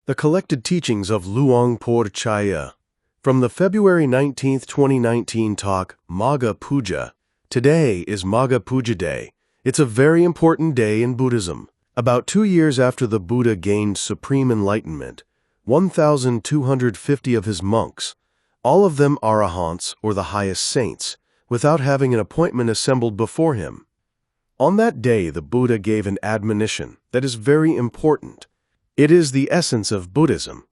The collected teachings of Māgha Pūjā. From the February 19, 2019 talk, Māgha Pūjā. Today is Māgha Pūjā Day. It's a very important day in Buddhism. About 2 years after the Buddha gained supreme enlightenment, 1,250 of his monks, all of them arahants or the highest saints, without having an appointment assembled before him. On that day, the Buddha gave an admonition that is very important. It is the essence of Buddhism,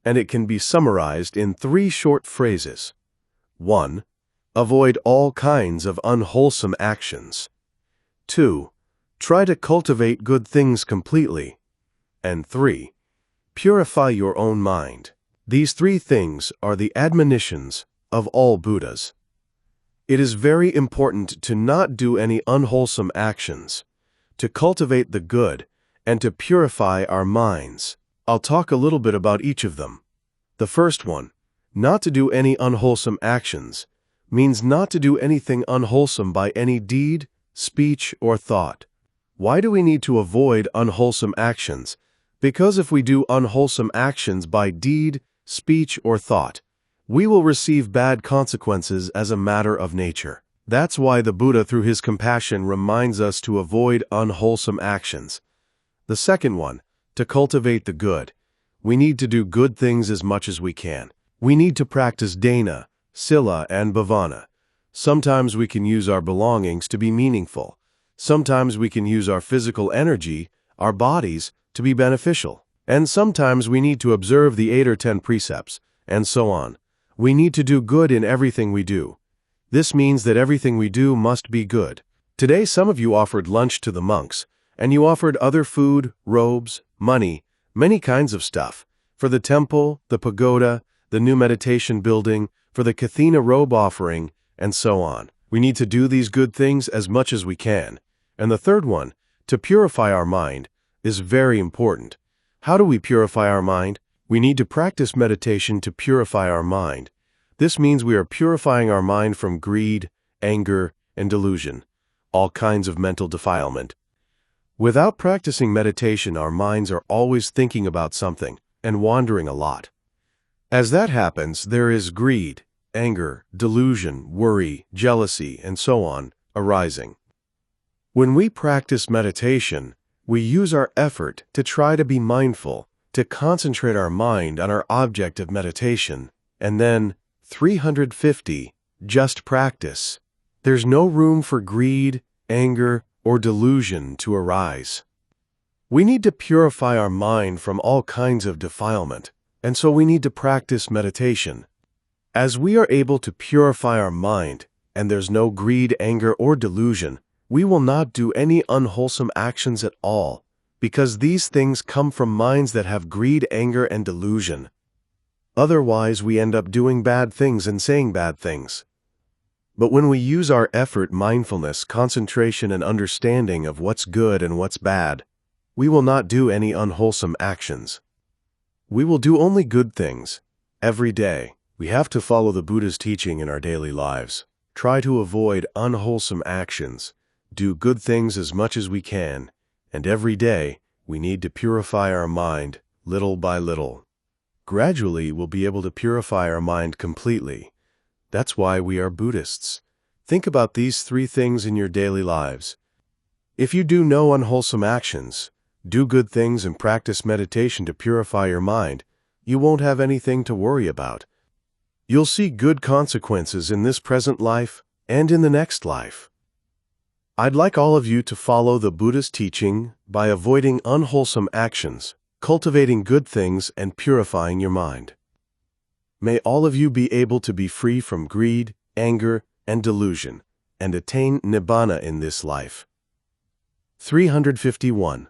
and it can be summarized in 3 short phrases. 1. Avoid all kinds of unwholesome actions. 2. Try to cultivate good things completely. And 3. Purify your own mind. These 3 things are the admonitions of all Buddhas. It is very important to not do any unwholesome actions, to cultivate the good, and to purify our minds. I'll talk a little bit about each of them. The first one, not to do any unwholesome actions, means not to do anything unwholesome by any deed, speech, or thought. Why do we need to avoid unwholesome actions? Because if we do unwholesome actions by deed, speech, or thought, we will receive bad consequences as a matter of nature. That's why the Buddha, through his compassion, reminds us to avoid unwholesome actions. The second one, to cultivate the good. We need to do good things as much as we can. We need to practice dana, sila, and bhavana. Sometimes we can use our belongings to be meaningful. Sometimes we can use our physical energy, our bodies, to be beneficial. And sometimes we need to observe the 8 or 10 precepts, and so on. We need to do good in everything we do. This means that everything we do must be good. Today, some of you offered lunch to the monks, and you offered other food, robes, money, many kinds of stuff, for the temple, the pagoda, the new meditation building, for the Kathina robe offering, and so on. We need to do these good things as much as we can. And the third one, to purify our mind, is very important. How do we purify our mind? We need to practice meditation to purify our mind. This means we are purifying our mind from greed, anger, and delusion, all kinds of mental defilement. Without practicing meditation, our minds are always thinking about something and wandering a lot. As that happens, there is greed, anger, delusion, worry, jealousy, and so on arising. When we practice meditation, we use our effort to try to be mindful, to concentrate our mind on our object of meditation, and then 350, just practice. There's no room for greed, anger, or delusion to arise. We need to purify our mind from all kinds of defilement, and so we need to practice meditation. As we are able to purify our mind, and there's no greed, anger, or delusion, we will not do any unwholesome actions at all, because these things come from minds that have greed, anger, and delusion. Otherwise, we end up doing bad things and saying bad things. But when we use our effort, mindfulness, concentration, and understanding of what's good and what's bad, we will not do any unwholesome actions. We will do only good things, every day. We have to follow the Buddha's teaching in our daily lives. Try to avoid unwholesome actions. Do good things as much as we can, and every day we need to purify our mind little by little. Gradually, we'll be able to purify our mind completely. That's why we are Buddhists. Think about these 3 things in your daily lives. If you do no unwholesome actions, do good things, and practice meditation to purify your mind, you won't have anything to worry about. You'll see good consequences in this present life and in the next life. I'd like all of you to follow the Buddha's teaching by avoiding unwholesome actions, cultivating good things, and purifying your mind. May all of you be able to be free from greed, anger, and delusion, and attain nibbana in this life. 351.